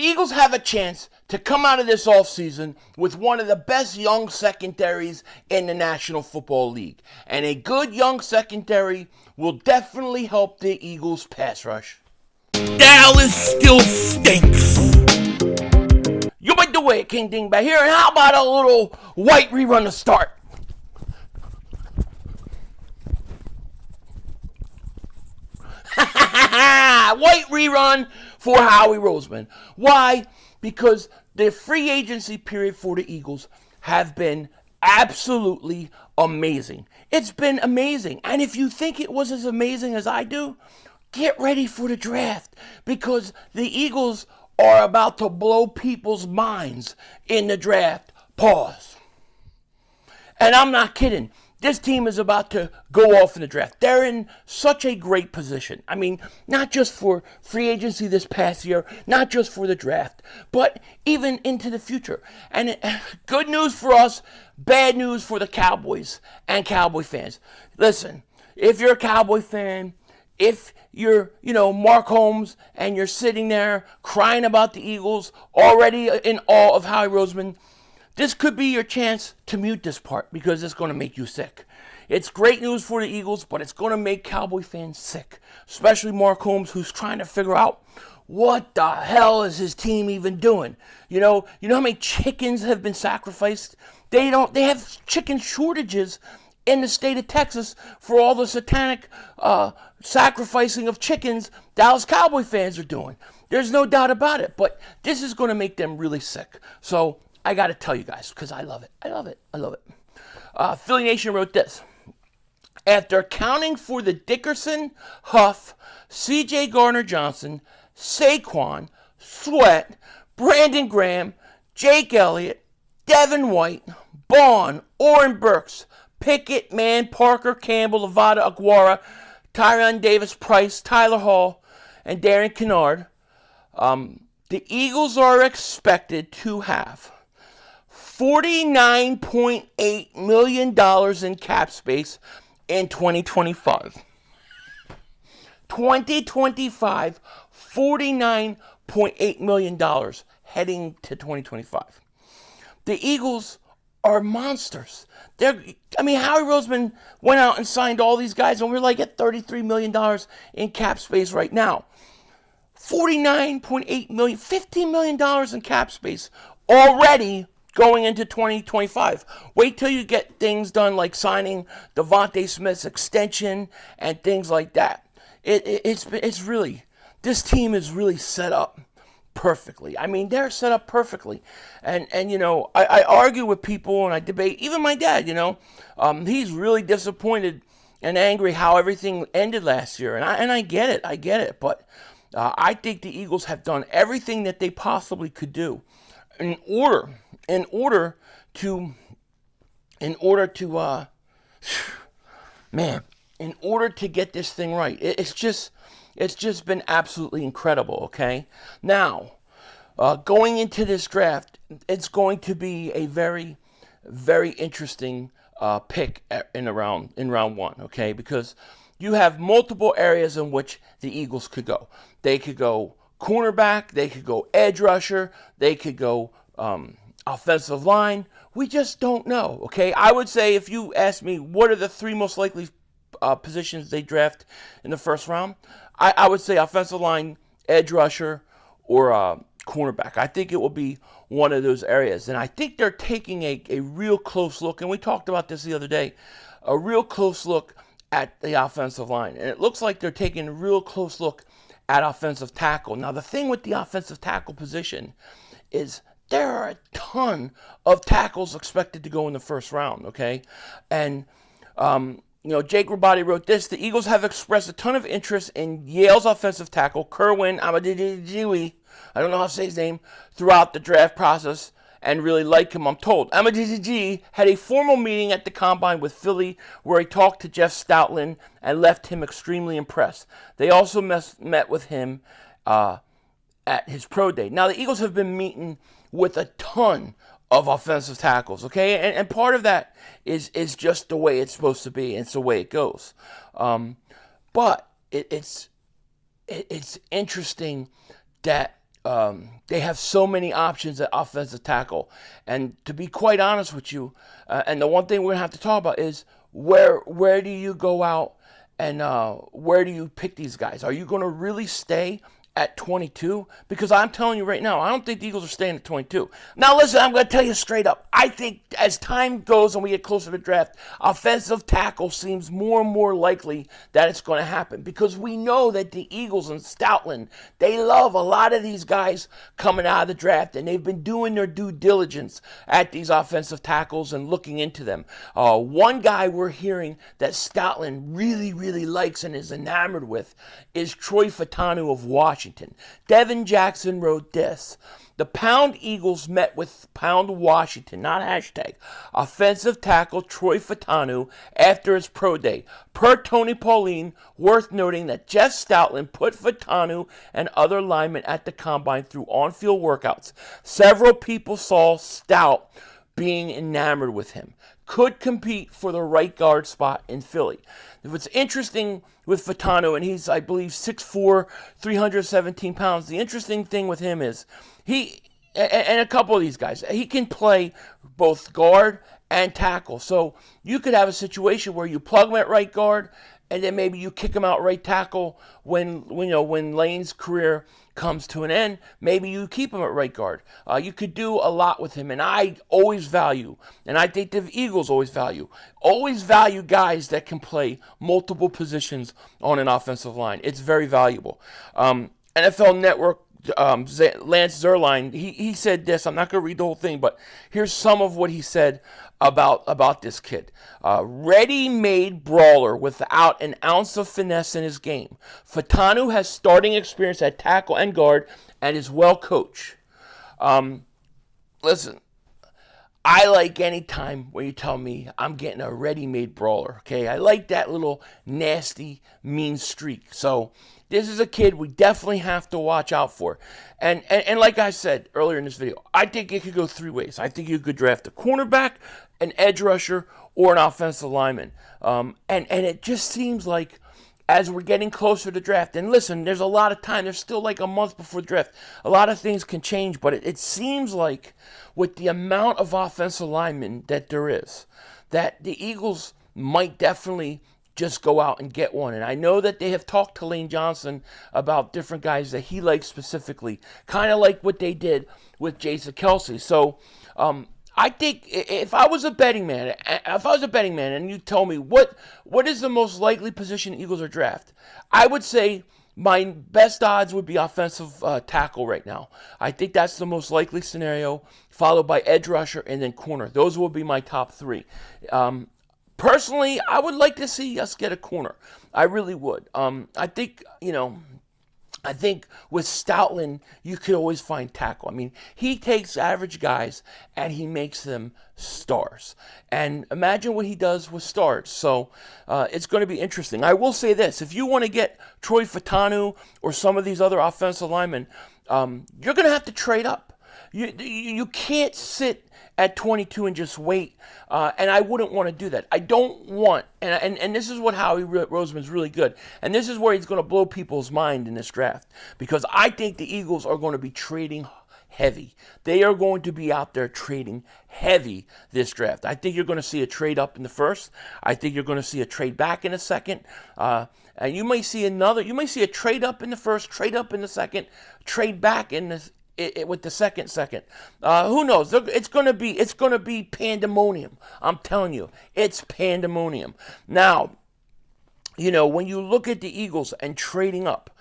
Eagles have a chance to come out of this offseason with one of the best young secondaries in the National Football League. And a good young secondary will definitely help the Eagles' pass rush. Dallas still stinks. You might do it, King Dingbat here. And how about a little white rerun to start? White rerun for Howie Roseman. Why? Because the free agency period for the Eagles have been absolutely amazing. It's been amazing. And if you think it was as amazing as I do, get ready for the draft, because the Eagles are about to blow people's minds in the draft. Pause. And I'm not kidding. This team is about to go off in the draft. They're in such a great position. I mean, not just for free agency this past year, not just for the draft, but even into the future. And good news for us, bad news for the Cowboys and Cowboy fans. Listen, if you're a Cowboy fan, if you're, Mark Holmes, and you're sitting there crying about the Eagles, already in awe of Howie Roseman, this could be your chance to mute this part, because it's going to make you sick. It's great news for the Eagles, but it's going to make Cowboy fans sick, especially Mark Holmes, who's trying to figure out what the hell is his team even doing. You know how many chickens have been sacrificed? They have chicken shortages in the state of Texas for all the satanic sacrificing of chickens Dallas Cowboy fans are doing. There's no doubt about it, but this is going to make them really sick. So I got to tell you guys, because I love it. I love it. Philly Nation wrote this. After accounting for the Dickerson, Huff, C.J. Gardner-Johnson, Saquon, Sweat, Brandon Graham, Jake Elliott, Devin White, Bond, Oren Burks, Pickett, Mann, Parker, Campbell, Lavada, Aguara, Tyron Davis-Price, Tyler Hall, and Darren Kennard, the Eagles are expected to have $49.8 million in cap space in 2025. 2025, $49.8 million heading to 2025. The Eagles are monsters. Howie Roseman went out and signed all these guys, and we're like at $33 million in cap space right now. $49.8 million, $15 million in cap space already going into 2025. Wait till you get things done like signing Devontae Smith's extension and things like that. It's really, this team is really set up perfectly. I mean, they're set up perfectly. And I argue with people and I debate, even my dad, he's really disappointed and angry how everything ended last year. And I get it. But I think the Eagles have done everything that they possibly could do in order to get this thing right. It's just been absolutely incredible, okay? Now, going into this draft, it's going to be a very, very interesting pick in round one, okay? Because you have multiple areas in which the Eagles could go. They could go cornerback, they could go edge rusher, they could go offensive line. We just don't know, okay? I would say, if you ask me what are the three most likely positions they draft in the first round, I would say offensive line, edge rusher, or cornerback. I think it will be one of those areas. And I think they're taking a real close look, and we talked about this the other day, a real close look at the offensive line. And it looks like they're taking a real close look at offensive tackle. Now, the thing with the offensive tackle position is there are a ton of tackles expected to go in the first round, okay? And, Jake Rabati wrote this. The Eagles have expressed a ton of interest in Yale's offensive tackle, Kerwin Amadijiwi, I don't know how to say his name, throughout the draft process, and really like him, I'm told. Amadijiwi had a formal meeting at the Combine with Philly where he talked to Jeff Stoutland and left him extremely impressed. They also met with him at his pro day. Now, the Eagles have been meeting with a ton of offensive tackles, okay? And part of that is just the way it's supposed to be. It's the way it goes. But it's interesting that they have so many options at offensive tackle. And to be quite honest with you, and the one thing we're going to have to talk about is where do you go out and where do you pick these guys? Are you going to really stay at 22? Because I'm telling you right now, I don't think the Eagles are staying at 22. Now listen, I'm going to tell you straight up. I think as time goes and we get closer to the draft, offensive tackle seems more and more likely that it's going to happen. Because we know that the Eagles and Stoutland, they love a lot of these guys coming out of the draft. And they've been doing their due diligence at these offensive tackles and looking into them. One guy we're hearing that Stoutland really, really likes and is enamored with is Troy Fautanu of Washington. Devin Jackson wrote this: the Pound Eagles met with Pound Washington, not hashtag, offensive tackle Troy Fautanu after his pro day. Per Tony Pauline, worth noting that Jeff Stoutland put Fautanu and other linemen at the combine through on-field workouts. Several people saw Stout being enamored with him. Could compete for the right guard spot in Philly. What's interesting with Fautanu, and he's, I believe, 6'4", 317 pounds. The interesting thing with him is and a couple of these guys, he can play both guard and tackle. So you could have a situation where you plug him at right guard, and then maybe you kick him out right tackle when Lane's career comes to an end. Maybe you keep him at right guard. You could do a lot with him, and I always value, and I think the Eagles always value guys that can play multiple positions on an offensive line. It's very valuable. NFL Network, Lance Zierlein, he said this. I'm not going to read the whole thing, but here's some of what he said about this kid. Ready-made brawler without an ounce of finesse in his game. Fautanu has starting experience at tackle and guard and is well coached. Listen, I like any time when you tell me I'm getting a ready-made brawler, okay? I like that little nasty, mean streak. So this is a kid we definitely have to watch out for. And like I said earlier in this video, I think it could go three ways. I think you could draft a cornerback, an edge rusher, or an offensive lineman. And it just seems like as we're getting closer to draft, and listen, there's a lot of time. There's still like a month before draft. A lot of things can change, but it seems like with the amount of offensive linemen that there is, that the Eagles might definitely just go out and get one. And I know that they have talked to Lane Johnson about different guys that he likes specifically, kind of like what they did with Jason Kelce. So I think if I was a betting man, and you tell me what is the most likely position the Eagles are draft, I would say my best odds would be offensive tackle right now. I think that's the most likely scenario, followed by edge rusher and then corner. Those will be my top three. Personally, I would like to see us get a corner. I really would. I think with Stoutland, you could always find tackle. I mean, he takes average guys and he makes them stars. And imagine what he does with stars. So it's going to be interesting. I will say this. If you want to get Troy Fautanu or some of these other offensive linemen, you're going to have to trade up. You can't sit at 22 and just wait, and I wouldn't want to do that. I don't want, and this is what Howie Roseman's really good, and this is where he's going to blow people's mind in this draft, because I think the Eagles are going to be trading heavy. They are going to be out there trading heavy this draft. I think you're going to see a trade up in the first. I think you're going to see a trade back in the second. And you may see a trade up in the first, trade up in the second, trade back in the with the second. Who knows? It's gonna be pandemonium. I'm telling you, it's pandemonium. Now, when you look at the Eagles and trading up,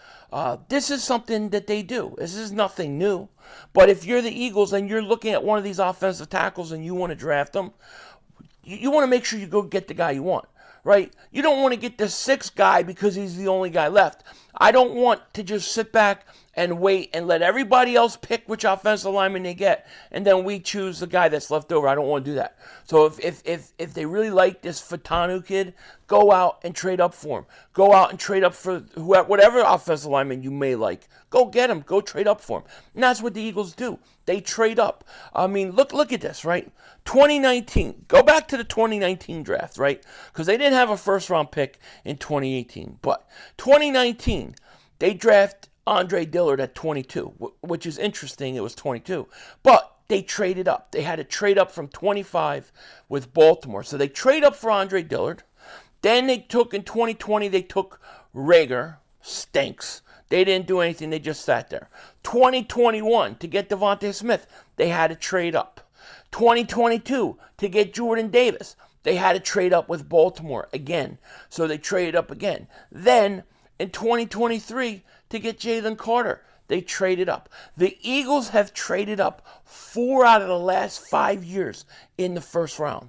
this is something that they do. This is nothing new. But if you're the Eagles and you're looking at one of these offensive tackles and you want to draft them, you want to make sure you go get the guy you want. Right? You don't want to get the sixth guy because he's the only guy left. I don't want to just sit back and wait and let everybody else pick which offensive lineman they get, and then we choose the guy that's left over. I don't want to do that. So if they really like this Fautanu kid, go out and trade up for him. Go out and trade up for whatever offensive lineman you may like. Go get him. Go trade up for him. And that's what the Eagles do. They trade up. I mean, look at this, right? 2019. Go back to the 2019 draft, right? Because they didn't have a first-round pick in 2018. But 2019, they draft Andre Dillard at 22, which is interesting. It was 22. But they traded up. They had to trade up from 25 with Baltimore. So they trade up for Andre Dillard. Then they took, in 2020, they took Rager. Stinks. They didn't do anything. They just sat there. 2021, to get Devontae Smith, they had to trade up. 2022, to get Jordan Davis, they had to trade up with Baltimore again. So they traded up again. Then, in 2023, to get Jalen Carter, they traded up. The Eagles have traded up 4 out of the last 5 years in the first round.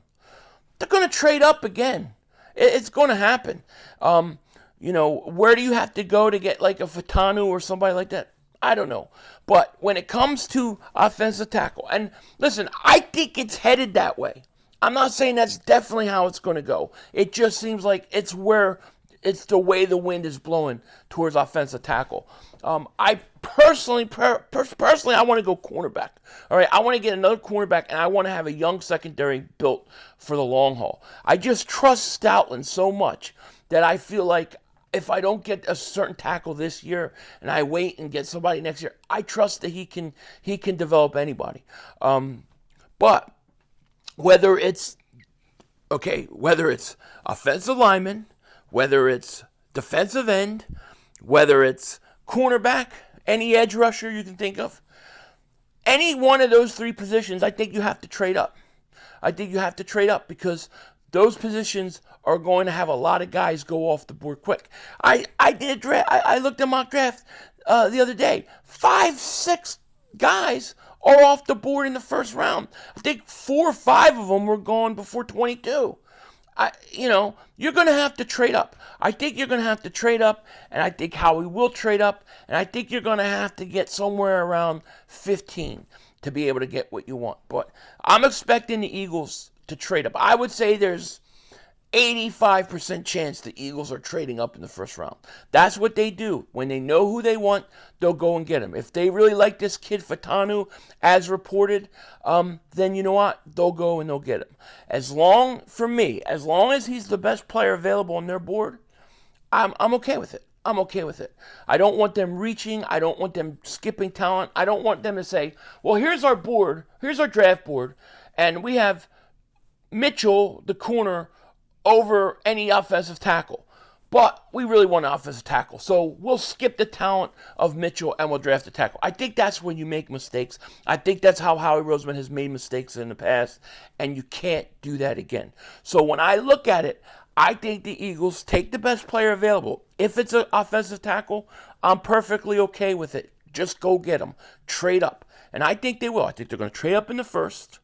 They're going to trade up again. It's going to happen. Where do you have to go to get like a Fautanu or somebody like that? I don't know. But when it comes to offensive tackle, and listen, I think it's headed that way. I'm not saying that's definitely how it's going to go. It just seems like it's the way the wind is blowing towards offensive tackle. I personally, I want to go cornerback. All right, I want to get another cornerback, and I want to have a young secondary built for the long haul. I just trust Stoutland so much that I feel like if I don't get a certain tackle this year and I wait and get somebody next year, I trust that he can develop anybody. But whether it's offensive lineman, whether it's defensive end, whether it's cornerback, any edge rusher you can think of, any one of those 3 positions, I think you have to trade up. I think you have to trade up because those positions are going to have a lot of guys go off the board quick. I did a draft. I looked at mock draft the other day. 5, 6 guys are off the board in the first round. I think 4 or 5 of them were gone before 22. You're going to have to trade up. I think you're going to have to trade up, and I think Howie will trade up, and I think you're going to have to get somewhere around 15 to be able to get what you want. But I'm expecting the Eagles to trade up. I would say there's 85% chance the Eagles are trading up in the first round. That's what they do. When they know who they want, they'll go and get him. If they really like this kid Fautanu, as reported, then you know what? They'll go and they'll get him. As long as he's the best player available on their board, I'm okay with it. I'm okay with it. I don't want them reaching. I don't want them skipping talent. I don't want them to say, well, here's our board. Here's our draft board. And we have Mitchell, the corner, over any offensive tackle. But we really want an offensive tackle. So we'll skip the talent of Mitchell and we'll draft a tackle. I think that's when you make mistakes. I think that's how Howie Roseman has made mistakes in the past. And you can't do that again. So when I look at it, I think the Eagles take the best player available. If it's an offensive tackle, I'm perfectly okay with it. Just go get them. Trade up. And I think they will. I think they're going to trade up in the first.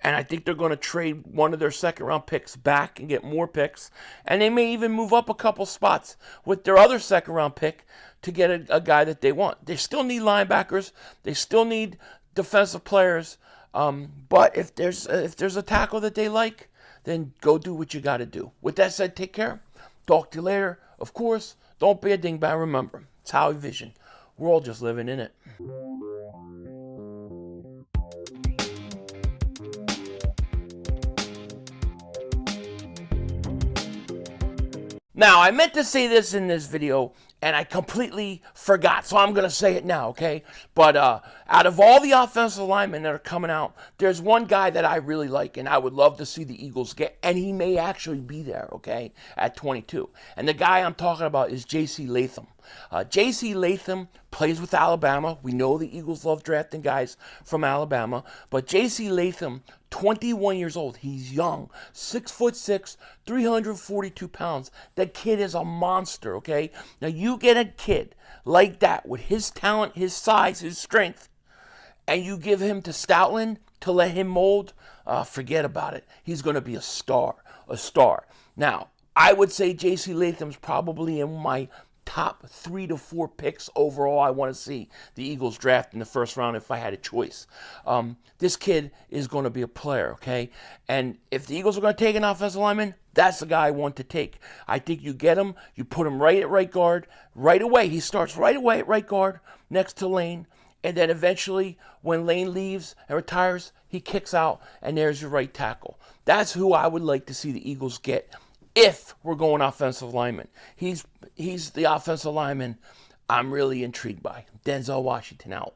And I think they're going to trade one of their second-round picks back and get more picks. And they may even move up a couple spots with their other second-round pick to get a guy that they want. They still need linebackers. They still need defensive players. But if there's a tackle that they like, then go do what you got to do. With that said, take care. Talk to you later. Of course, don't be a dingbat. Remember, it's Howie Vision. We're all just living in it. Now, I meant to say this in this video, and I completely forgot, so I'm going to say it now, okay? But out of all the offensive linemen that are coming out, there's one guy that I really like, and I would love to see the Eagles get, and he may actually be there, okay, at 22. And the guy I'm talking about is J.C. Latham. J.C. Latham plays with Alabama. We know the Eagles love drafting guys from Alabama. But J.C. Latham, 21 years old. He's young. 6'6", 342 pounds. That kid is a monster, okay? Now, you get a kid like that with his talent, his size, his strength, and you give him to Stoutland to let him mold, forget about it. He's going to be a star. Now, I would say J.C. Latham's probably in my top 3 to 4 picks overall. I want to see the Eagles draft in the first round if I had a choice. This kid is going to be a player, okay? And if the Eagles are going to take an offensive lineman, that's the guy I want to take. I think you get him, you put him right at right guard, right away. He starts right away at right guard next to Lane. And then eventually, when Lane leaves and retires, he kicks out, and there's your right tackle. That's who I would like to see the Eagles get if we're going offensive lineman. He's the offensive lineman I'm really intrigued by. Denzel Washington out.